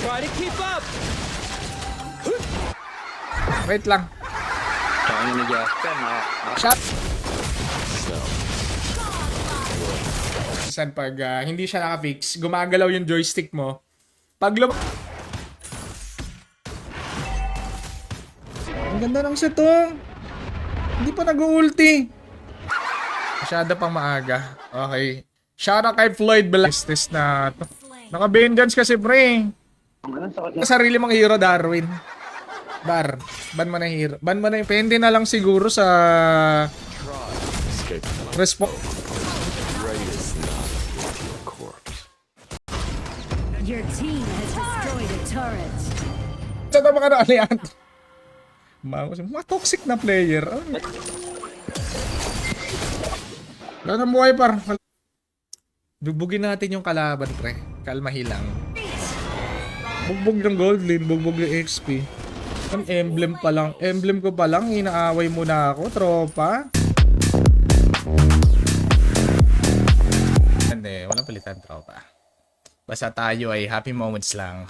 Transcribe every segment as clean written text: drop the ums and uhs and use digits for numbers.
Try to keep up. Wait lang. Tsaka nyo na-Jasper, Shot! Minsan pag hindi siya nakafix, gumagalaw yung joystick mo. Pag ang ganda ng set oh. Hindi pa nag-ulti. Masyado pang maaga. Okay. Shoutout kay Floyd Belastes na to. Naka-vengeance kasi pre. Sarili mong hero, Darwin. Dar, ban mo na hero. Ban mo na yung pende na lang siguro sa Your team has destroyed a turret. Sa tama ka na alian. Mga toxic na player. Wala na buhay par. Bugbugin natin yung kalaban pre. Kalmahi lang. Bugbog ng gold lane, bugbog ng XP. Ang emblem pa lang. Emblem ko pa lang, inaaway mo na ako, tropa. Hindi, walang palitan, tropa. Basta tayo ay happy moments lang.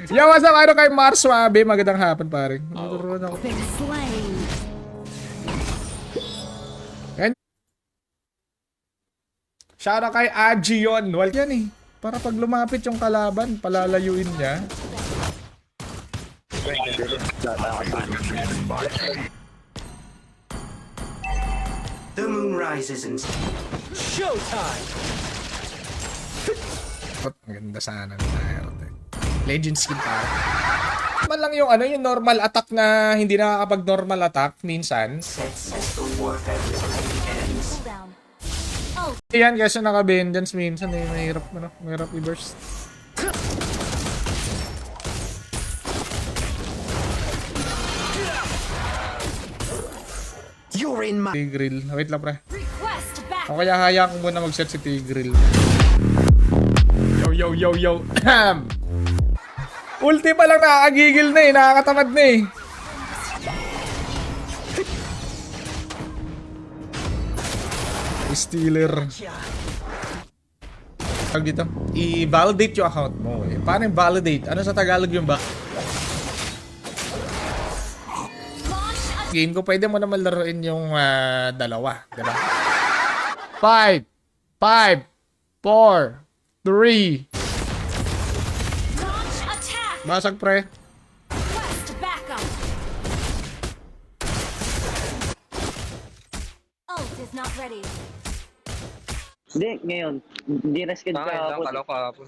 Yo, what's up? Ano kay Mars Suabe? Magandang hapon, pare. Natuturuan ako. Big slain. Shoutout kay Agion. Well, yan eh. Para pag lumapit yung kalaban, palalayuin niya. The moon rises in Showtime. Ang ganda sana ng Naruto. Legend skin para. Man lang yung yung normal attack na hindi nakakapag normal attack minsan. Yan kasi naka-vengeance minsan eh, mahirap i-burst. You're in my Tigreal. Wait lang pre. O kaya hayaan ko muna mag-set si Tigreal. Yo. Ulti pa lang nakakagigil na eh, nakakatamad na eh. Stealer. Tag dito, i-validate yung account mo eh. Paano yung validate? Ano sa Tagalog yung ba? Game ko, pwede mo naman laruin yung dalawa, diba? 5, 4, 3. Basag pre. Not ready. Hindi, ngayon. Hindi rescue ka lang, ako. kalaw ka po.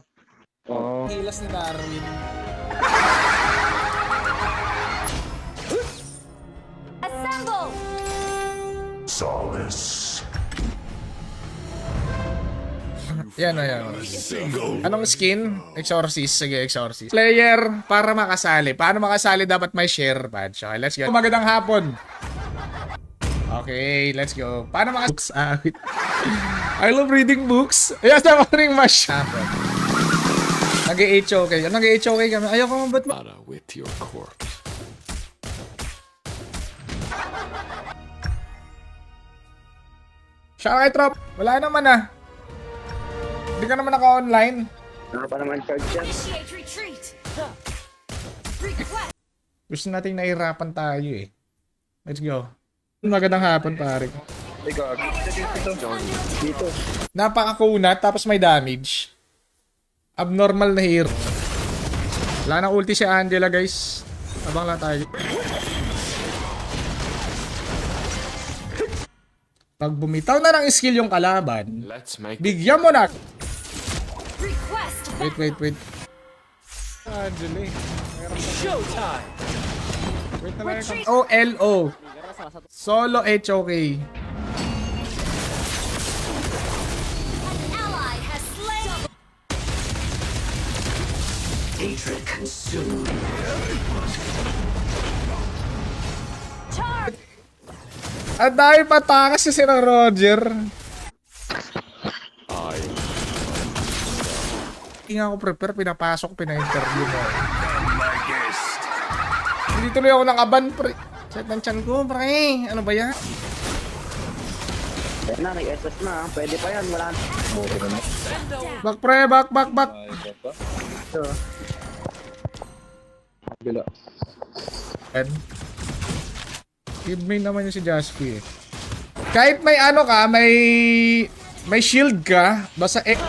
Hilas ni Darwin. Assemble! Yan. Anong skin? Exorcist. Sige, Exorcist. Player para makasali. Paano makasali dapat may share badge. Okay, let's go. Magandang hapon. Okay, let's go. Paano books? I love reading books. Yes, I'm reading much. Nag-HOK. Nag-HOK kami. Ayoko mo ba't with your corpse. Shout out, trop. Wala naman ah. Hindi ka naman naka-online. Ano pa naman charge yan? Initiate retreat. Request. Gusto nating nahirapan tayo eh. Let's go. Magandang hapon, pare. Dito. Napakakunat, tapos may damage. Abnormal na hero. Wala nang ulti si Angela, guys. Abang lang tayo. Pag bumitaw na ng skill yung kalaban, Let's make bigyan mo na. Request. Wait. Angela eh. Showtime. Wait na lang. OLO. Solo HOK. Ally has slain. hatred consumed. Charge. Ang dami patakas si Sir Roger. Hindi nga ako prepare, pinapasok, pina-interview mo. Hindi tuloy ako nakaban, pre. Set ng chan ko, pre. Ano ba yan? Ayan na, may SS na. Pwede pa yan. Wala na. Back, pre. Back. Ito. Bila. And mid naman yung si Jaspi eh. Kahit may ano ka, may shield ka, basta Destroy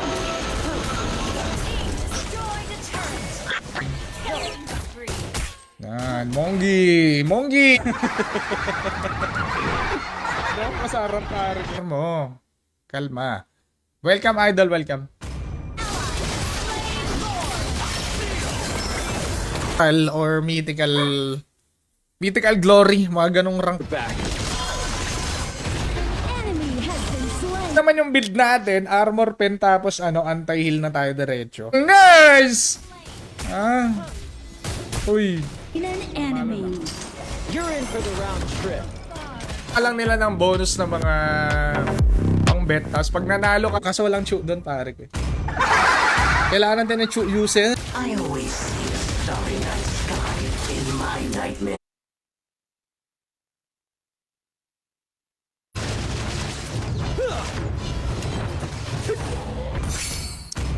the turret. Killing spree. Yan, Monggi! Masarap character mo. Kalma. Welcome, idol, welcome. Or mythical glory, mga ganong rank. Back. Enemy has been slain. Naman yung build natin, armor pen tapos anti-heal na tayo diretso. Nice! Uy. In an enemy. You're in for the round trip. Alang nila ng bonus na mga pang bet. Tapos pag nanalo ka, kaso walang chew doon pare ko. Kailangan natin ng chew user. I always see a starry night sky in my nightmare.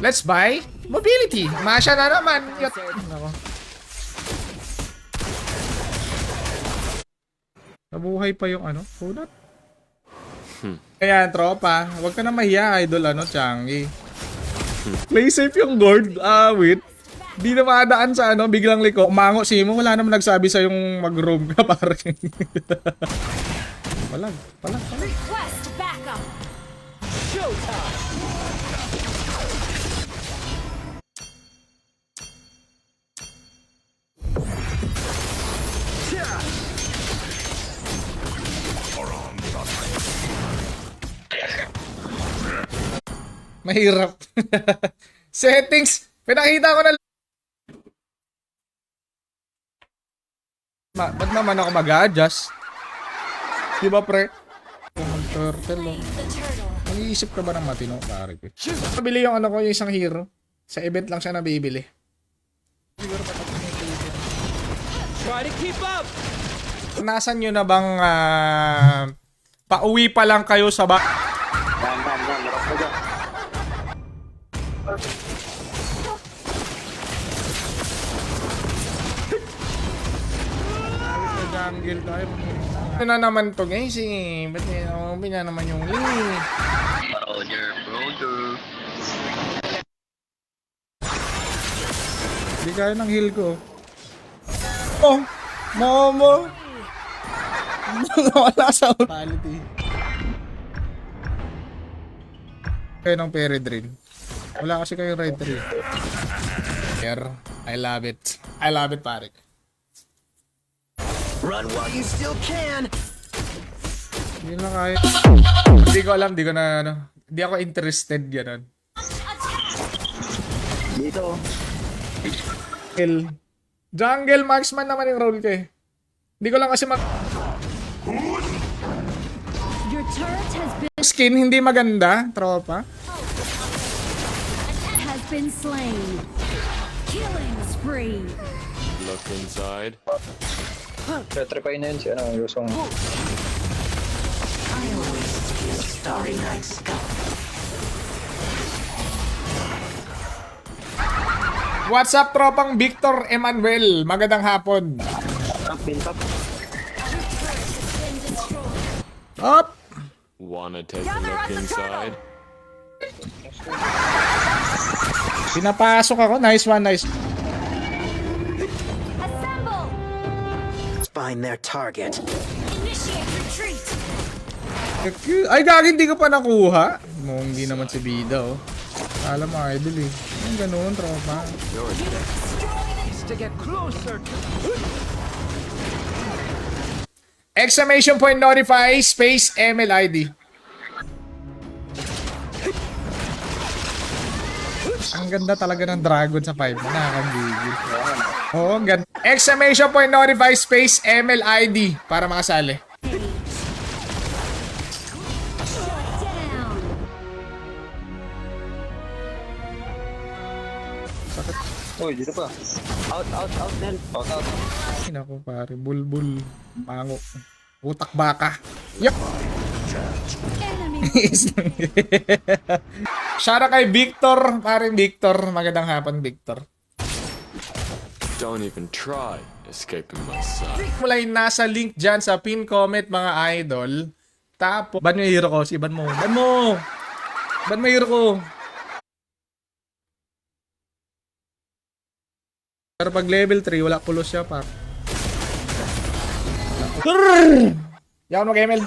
Let's buy mobility. Masya na naman. Nako. Nabuhay pa yung kunat. Ayan, tropa. Huwag ka na mahiya, idol, Changi. Play safe yung gourd. Wait. Di na makadaan sa biglang liko. Umango si mo, wala naman nagsabi sa yung mag-roam ka, parang. Palag. Request backup. Showtime. Mahirap. Settings. Pinakita ko na. Ba't naman ako mag-adjust? Di ba, pre? Turtle, oh. The turtle. Mag-iisip ka ba ng matino, pare ko? Nabili yung yung isang hero. Sa event lang siya nabibili. Try to keep up. Nasan nyo na bang pauwi pa lang kayo sa Yan. Meron ko dyan. jungle tayo? Ito na naman to guys eh. Ba't na naman yung link? Roger. Hindi kaya ng heal ko. Oh! Momo! Wala sa quality. Kayo ng Peridrin. Wala kasi kayong red tree. Here, I love it. I love it, pare. Run while you still can. Hindi na kaya. Hindi ko alam, hindi ko na Hindi ako interested ganun. Dito. Jungle marksman naman yung role ko eh. Hindi ko lang kasi Your turret has skin hindi maganda, tropa. been slain. Killing spree. Look inside. Petrify na yun si Yusong. I always see a starry night sky. What's up, tropang Victor Emmanuel? Magandang hapon. Pintap. Up! Wanna take a look inside? Pinapasok ako. Nice one, nice. Assemble. Find their target. Initiate retreat. Ay, gagawin, hindi ko pa nakuha. Hindi naman si Bida, oh. Alam mo, idol eh. Yung ganun, tropa. To get closer to Exclamation point notify space MLID. Ang ganda talaga ng dragon sa 5 na nakakagigil. Oo, ang ganda. Exclamation point notify space MLID para makasali. Down. Uy, dito pa. Out, Nel. Out. Ay, naku pare, bulbul, mango, utak baka. Yup! Enemy. Shoutout kay Victor, paring Victor. Magandang hapon, Victor. Don't even try escaping my sight. Mula yung nasa link dyan sa pin comment mga idol. Tapos, ban mo yung hero ko? Si ban mo. Ban mo! Ban mo yung hero ko? Pero pag level 3, wala pulos siya pa. Yaw mo, Kemel.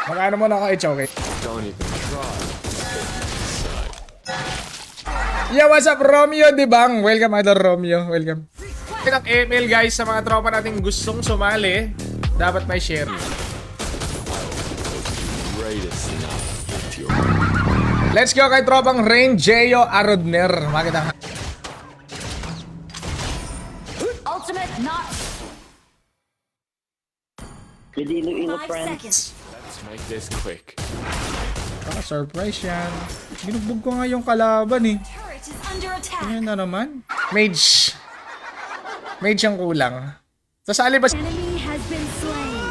Magkano mo na ako, it's okay. Don't even try escaping my sight. Yo, what's up, Romeo Dibang? Welcome, idol Romeo. Welcome. Ang ML guys, sa mga tropa nating gustong sumali, dapat may share. Greatest enough with your Let's go kay tropang Rain Geo Arodner. Makita. Ultimate not Pwede ilo-ilo, 5 friends. seconds. Let's make this quick. Surprise yan. Binugbog ko nga yung kalaban eh. Turret is under attack. Ayan na naman. Mage. Mage yung kulang. Sasali ba? Enemy has been slain.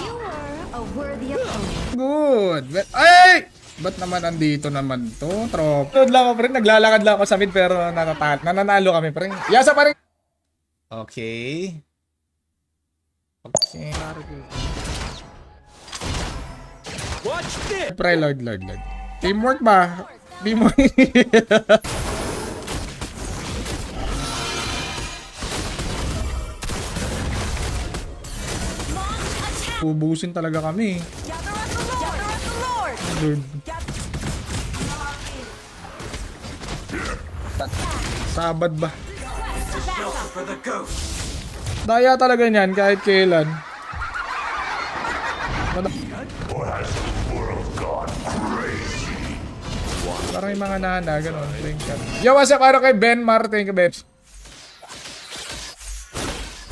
You were a worthy opponent. Good. Ay! Ba't naman andito naman to? Trop. Doon lang ako pre. Naglalakad lang ako sa mid pero nananalo kami pre. Yasa pa rin. Okay. Okay. Watch this! Pre, Lord. Teamwork ba? Teamwork. Ubusin talaga kami. Gather up the Lord. Gather up the Lord. Lord. Sabad ba? Daya talaga niyan kahit kailan. Parang yung mga nana, gano'n. Yo, what's up? Ano kay Ben Martin? Kay Ben.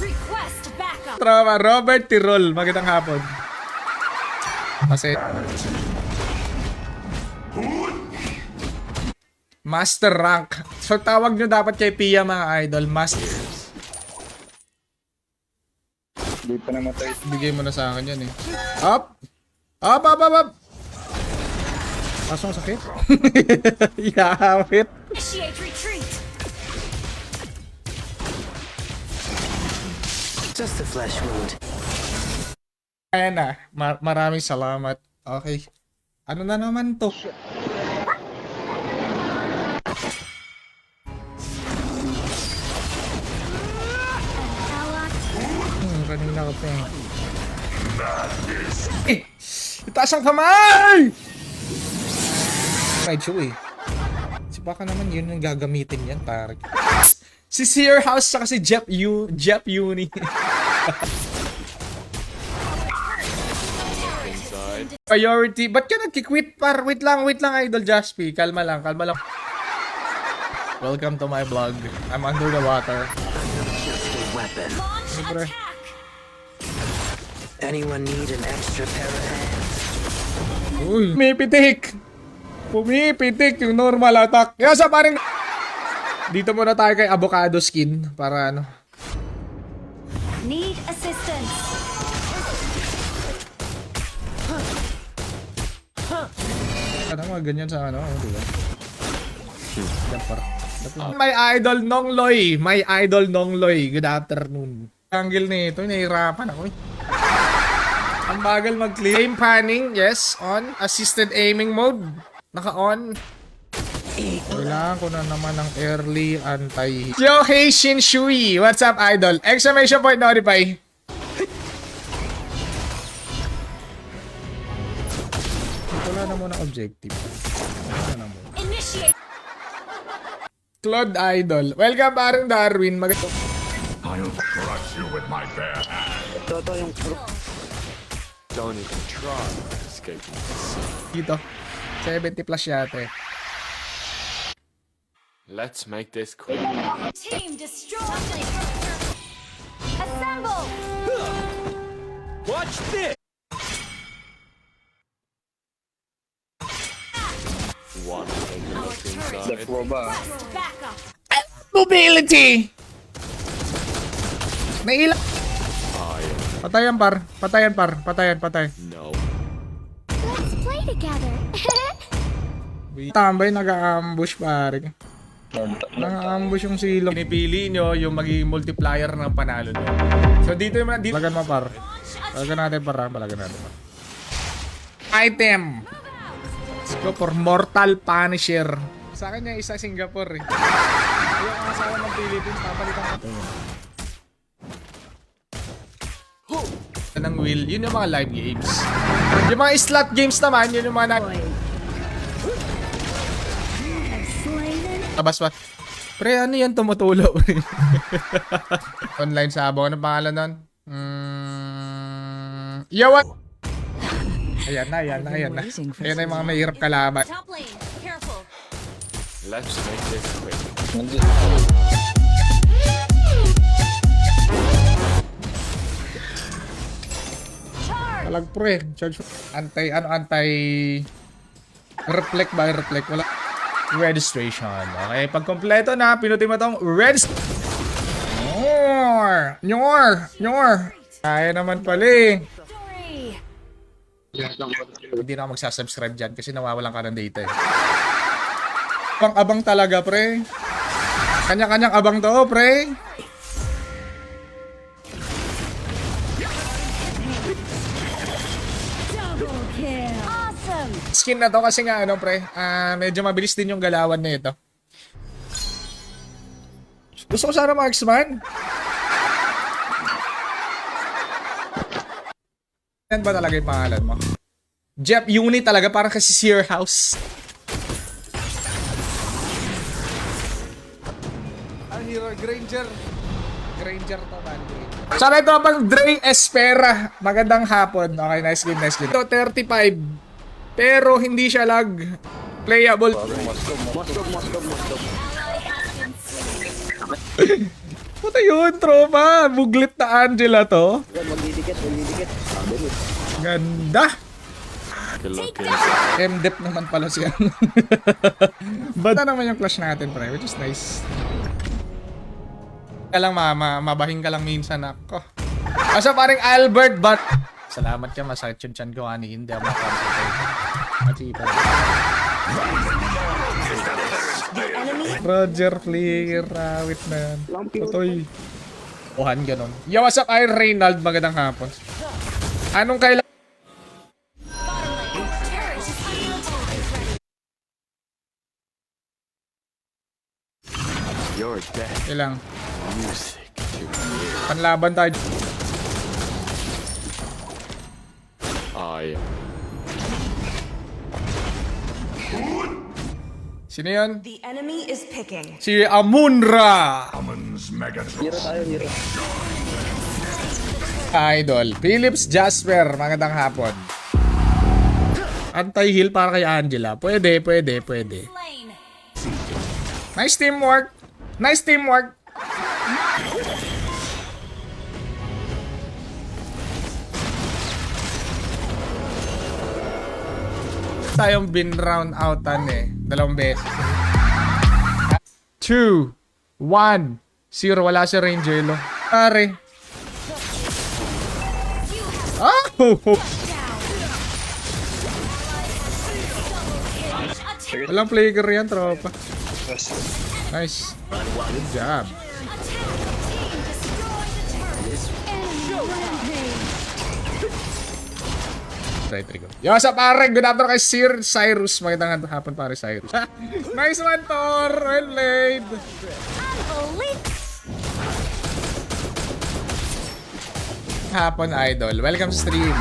Request backup. Trauma, Robert Tirol. Magandang hapon. Kasi... Master rank. So, tawag nyo dapat kay Pia mga idol. Master. Hindi pa namatay. Bigay mo na sa akin yan eh. Up! Up! Pasong sakit? Yawit. Initiate retreat. Just a flesh wound. Ayan na. Maraming salamat. Okay. Ano na naman to? Kanina ko pa eh. Itaas ang kamay! Raichu eh. Si baka naman yun yung gagamitin yan, pare. Si Seer House saka si Jep Uni. Inside. Priority. Ba't ka nagkikwit par? Wait lang, Idol Jaspi. Kalma lang. Welcome to my vlog. I'm under the water. Just a weapon. Launch Siyempre. attack. Anyone need an extra pair of hands? Uy, pumipitik yung normal attack. Kaya sa paring... Dito muna tayo kay avocado skin para ano. Need assistance. Ano mga ganyan sa ano, diba? My idol Nongloy. Good afternoon. Angle nito, nahihirapan ako eh. Ang bagal mag-clear. Aim panning, yes, on. Assisted aiming mode, naka-on. Kailangan ko na naman ng early anti. Yo, hey Shin Shui, what's up idol? Exclamation point notify. Wala na muna objective. Wala na muna. Initiate. Claude Idol. Welcome parang Darwin. Toto yung Don't even try escaping my sight. Dito. 70 plus yata eh. Let's make this quick. Team destroyed. Assemble. Watch this! Wanna take a look inside? Deflo ba? Request backup. Mobility! May ilang... I Patayan par. no. Let's play together. Tambay, nag-ambush pare. Nang-ambush yung silong. Pinipili nyo yung magiging multiplier ng panalo nyo. So dito naman, dito. Balagan mo par. Balagan natin para. Balagan natin par. Item. Let's go for Mortal Punisher. Sa akin yung isa Singapore eh. Yung asawa ng Philippines, papalitan ko. Ng wheel, yun yung mga live games. Yung mga slot games naman, yun yung mga Tabas pa. Pre, ano yan tumutulo? Online sabo. Ano pangalan nun? Yawan! Ayan na. Ayan na yung mga mahirap kalaban. Top lane, careful. Let's make this quick. Talag pre. Charge. Anti... Reflect ba? Reflect. Wala. Registration. Okay, pag kompleto na, pinutin mo tong Nyor! Kaya naman pala eh. Story. Hindi na ako magsasubscribe dyan kasi nawawalan ka ng data eh. Abang talaga, pre. Kanya-kanyang abang to, pre. Double kill. Awesome. Skin na to kasi nga ano, pre. Medyo mabilis din yung galawan na ito. Gusto ko sana Marksman. Yan ba talaga yung pangalan mo? Jeff Uni talaga, parang kasi Sear House. Hero Granger to man. Sana ito pang Dre Espera. Magandang hapon. Okay, nice game. Ito 35. Pero hindi siya lag. Playable. Moskov. Puta yun, tropa. Buglit na Angela to. Magdidikit. Ganda. Good luck inside. M-dep naman pala siya. Bata naman yung clash natin, pre. Which is nice. Kaya lang, mabahing ka lang minsan ako. Asa paring Albert, but... Salamat ka, masakit yung chan ko ani. Hindi ako makonsentrate. Machipa. Roger, Flicker, Rawit na yan. Totoy. Ohan, ganon. Yo, what's up, Iron Reynald? Magandang hapon. Anong kailangan? You're dead. Ilang. Music to hear. Panlaban tayo. I Sino yun? The enemy is picking. Si Amunra. Hero tayo. Idol. Philips Jasper. Magandang hapon. Anti-heal para kay Angela. Pwede. Lane. Nice teamwork. Tayong bin round outan eh. 2 beses. 2, 1, 0. Wala si Rangelo. Pare. Walang player yan, tropa. Nice. Good job. Right, Rico. Yo, sa pare, good afternoon kay Sir Cyrus. Magandang hapon, pare Cyrus. Nice one, Thor. Well played. Hapon, idol. Welcome sa stream.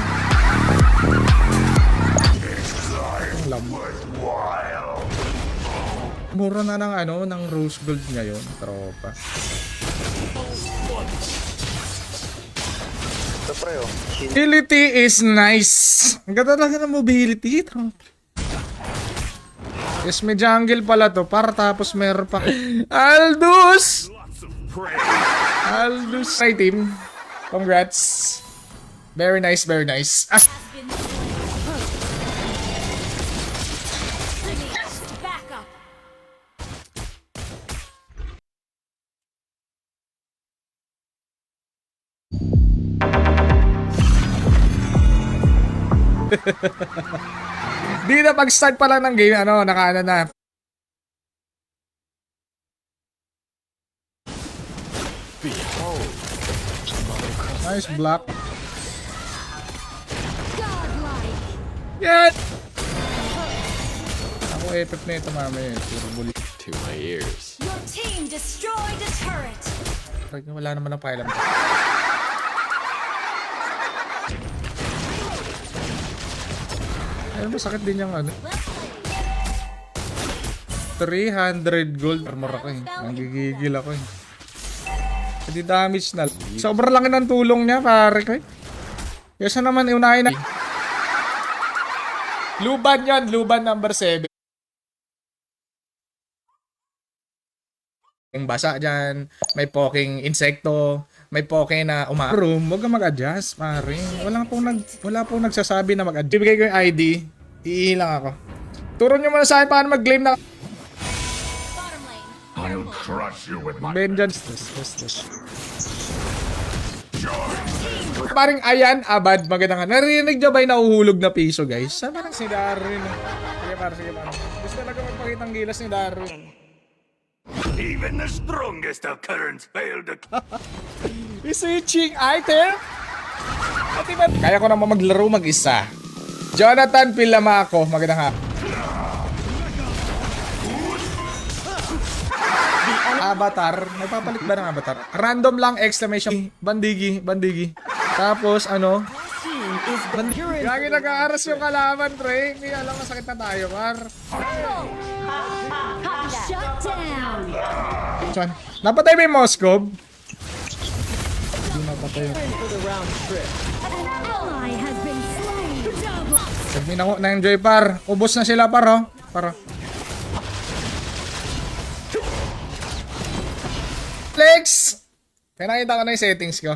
Mura na ng rose gold ngayon, tropa. Ito pre oh. Mobility is nice. Ang ganda talaga ng mobility, tropa. Yes, may jungle pala to. Para tapos meron pa. Aldous! Hi, team. Congrats. Very nice. Ah. Back up. Di na pag-start pa lang ng game, nakaano na. Behold. Nice block. Godlike. Yan! Ako FF na ito mamaya. Puro bully. To my ears. Your team destroyed a turret. Wala naman ang pakialam. Ayun, masakit din yung ano. 300 gold armor ako eh. Nanggigigil ako eh. Hindi damage na. Sobrang laki ng tulong niya pare ko eh. Kesa naman unahin na. Luban yon, luban number 7. Yung basa dyan, may poking insekto, may poke na umaroom, huwag kang mag-adjust, pare. Wala pong nagsasabi na mag-adjust. Ibigay ko yung ID, iilang ako. Turo nyo muna sa akin paano mag-claim na Bottom lane. I'll crush you with my vengeance. Paring ayan, abad, maganda nga. Narinig nyo ba yung nahuhulog na piso, guys? Sama lang si Darwin. Sige, pare. Gusto talaga magpakita ang gilas ni Darwin. even the strongest of currents fail to Researching item? Pati ba? Kaya ko naman maglaro mag-isa. Jonathan Pilamaco, magandang hapon. Avatar, nagpapalit ba ng avatar? Random lang, exclamation, bandigi. Tapos ano? Lagi nag-aaras yung kalaban, Trey. Hindi alam, masakit na tayo, par. Shut down. Chan, napatay ba yung Moskov? Hindi napatay. An ally has been slain. Double. Sabihin ako, na-enjoy, par. Ubos na sila, par, oh. Par, oh. Flex! Kaya nakita ko na yung settings ko.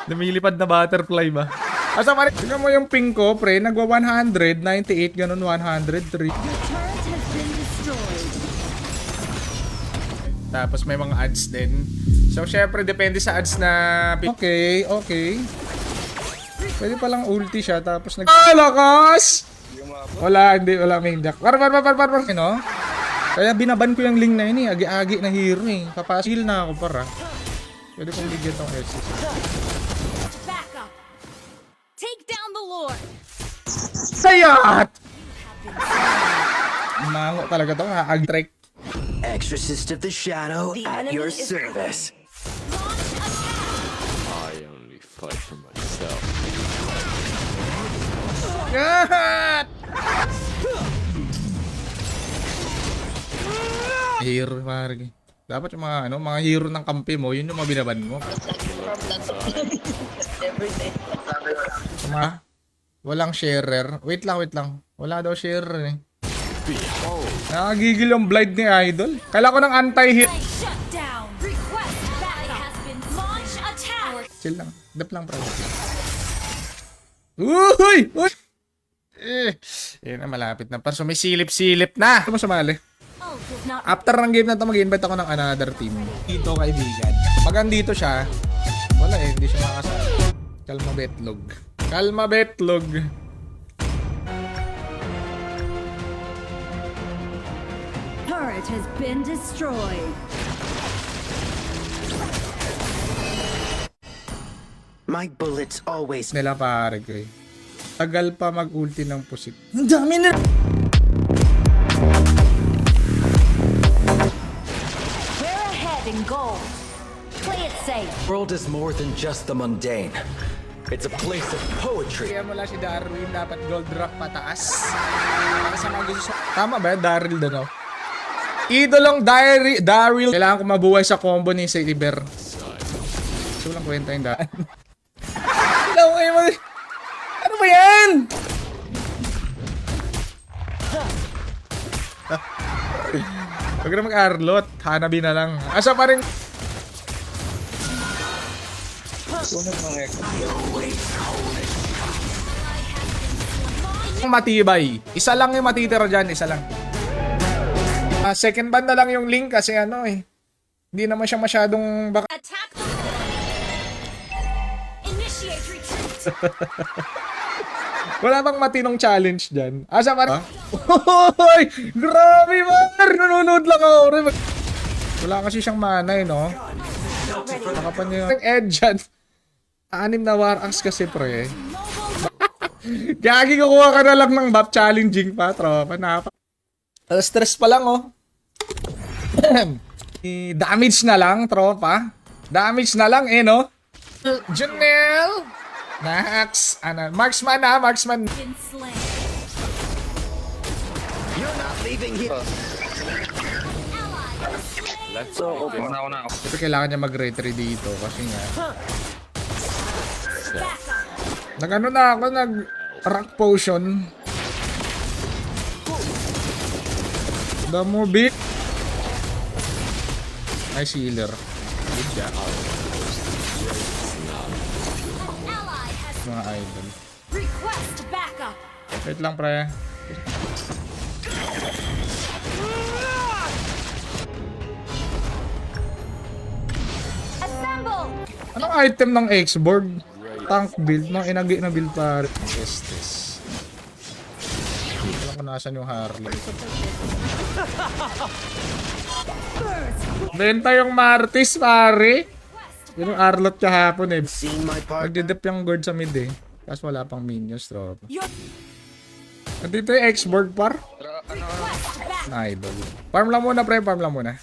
Lumilipad na butterfly ba? Asa pa rin, tignan mo yung ping ko, pre. Nagwa 100, 98, ganun, 103. Your turret has been destroyed. Tapos may mga ads din. So, syempre, depende sa ads na... Okay. Pwede palang ulti siya, tapos nag... Ah, lakas! Wala main jack. Par. Ano? Kaya binaban ko yung link na yun eh. Agi-agi na hero eh. Papasil na ako para. Pwede kong bigyan tong SS. Back up. Take down the Lord. Sayat! Mango talaga to. Ag-trek. Exorcist of the Shadow at your service. Launch attack. I only fight for myself. Gat! Hero, pare. Dapat yung mga hero ng kampi mo, yun yung mabinaban mo. Walang sharer. Wait lang. Wala daw sharer eh. Nakagigil yung blind ni Idol. Kala ko ng anti-hit. Shut down. Request backup has been launch attack. Chill lang. Dap lang, bro. Uy! Yun na, malapit na. Parang may silip-silip na. Ito mo sumali. Oh, does not After ng game na ito, mag-invite ako ng another team. Dito, kaibigan. Pag andito siya, wala eh, hindi siya makasali. Kalma betlog. turret has been destroyed. My bullets always Nila pare ko eh. Tagal pa mag-ulti ng pusit. Ang dami na! We're ahead in gold. Play it safe. World is more than just the mundane. It's a place of poetry. Kaya mula si Darwin, dapat gold rock pataas. Para sa mga gusto. Tama ba? Daryl daw. Idolong Daryl. Kailangan ko mabuhay sa combo ni Saber. So lang kwenta yung daan. Hello kayo mo. Ano ba yan? Huwag na mag-arlot. Hanabi na lang. Asa pa rin. Matibay. Isa lang yung matitira dyan. Isa lang. Second band na lang yung link kasi ano eh. Hindi naman siya masyadong baka. Attack the Initiate retreat. Wala bang matinong challenge dyan? Asa pa? Hoy! Grabe, man! Nanonood lang ako. Wala kasi siyang mana eh, no? Nakapan niya yung edge dyan. 6 na war axe kasi, pre. Gagi, kukuha ka na lang ng buff challenging pa, tropa. Stress pa lang, oh. Damage na lang, tropa. Damage na lang, eh, no? Janelle! Nax! Ano? Marksman, ha? Marksman. Been slain. Let's Ako na ako. Pero kailangan niya mag-retry dito kasi nga. Nag-ano na ako, nag-rock potion. Damo big. Nice healer. Good job. Mga idol. Request backup. Wait lang, pre. Assemble. Anong item ng X-board? Tank build. Mga inagi na build pa. Estes. Alam ko nasan yung Harley. Benta yung Martis, pare. Yun yung Arlot kahapon eh. Nagdidip yung guard sa mid eh. Tapos wala pang minions, tropa. Nandito yung X-board par. Na idol. Farm lang muna, pre. Farm lang muna.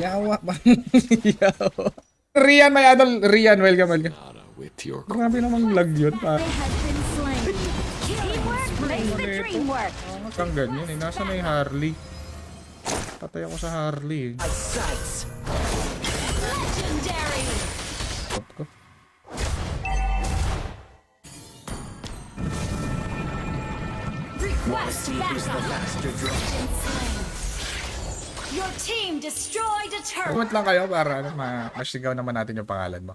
Yawa pa. Yawa. Rian, may idol. Rian, welcome, welcome. with your Grabe namang lag yun, pa. They has been slain. Teamwork makes the dream work. Saan ganyan eh? Nasaan na yung Harley? Patay ako sa Harley eh. Sights. Legendary. Top ko. Request backup. Your team destroyed a turret. Comment lang kayo para masigaw naman natin yung pangalan mo.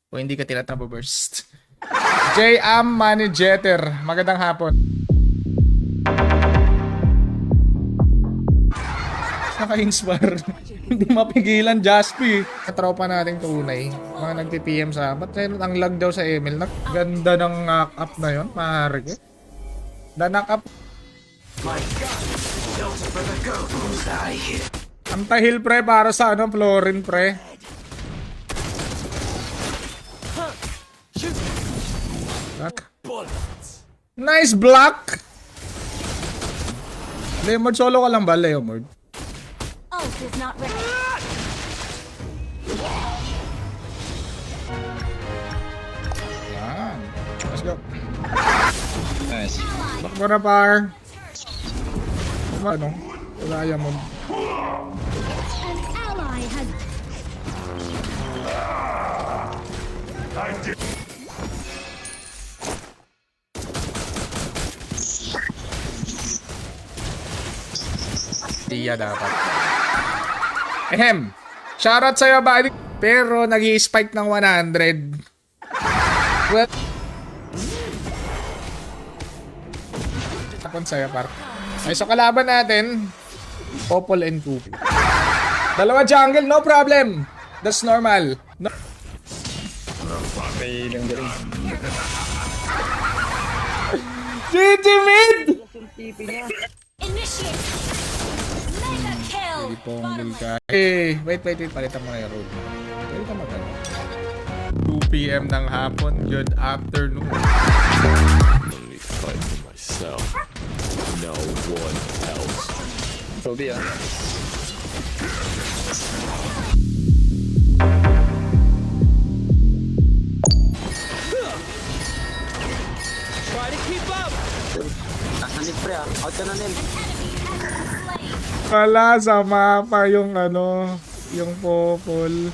O hindi ka tinatrapo-burst. J.Am Manijeter. Magandang hapon. Naka-inspire. Hindi mapigilan, Jaspi. Katropa nating tunay. Mga nagpi-PM sa... Ba't ang lag daw sa ML? Ganda ng knock-up na yun. Maaari eh. The knock-up. Antahil pre para sa ano, Florin pre. Nice block. Leomord, solo ka lang ba, Leomord? Ult is not ready. Yan. Let's go. Nice. Bakbo na par. Ano? Wala yan mo. An ally has Iya dapat. Ehem. Shoutout sa'yo, buddy. Pero nag-i-spike ng 100. Well, tapon sa'yo, par. Ay, so kalaban natin, Popol and Kupi. Dalawa jungle, no problem. That's normal. No. May lang galing. GG mid! initiate. Mega kill. Hindi pong ka. Eh, wait. Palitan mo na yung road. Pwede ka magano. 2 PM ng hapon. Good afternoon. only fight for myself. No one else. Toby ah. Try to keep up. Wala sa mapa yung ano, yung Popol.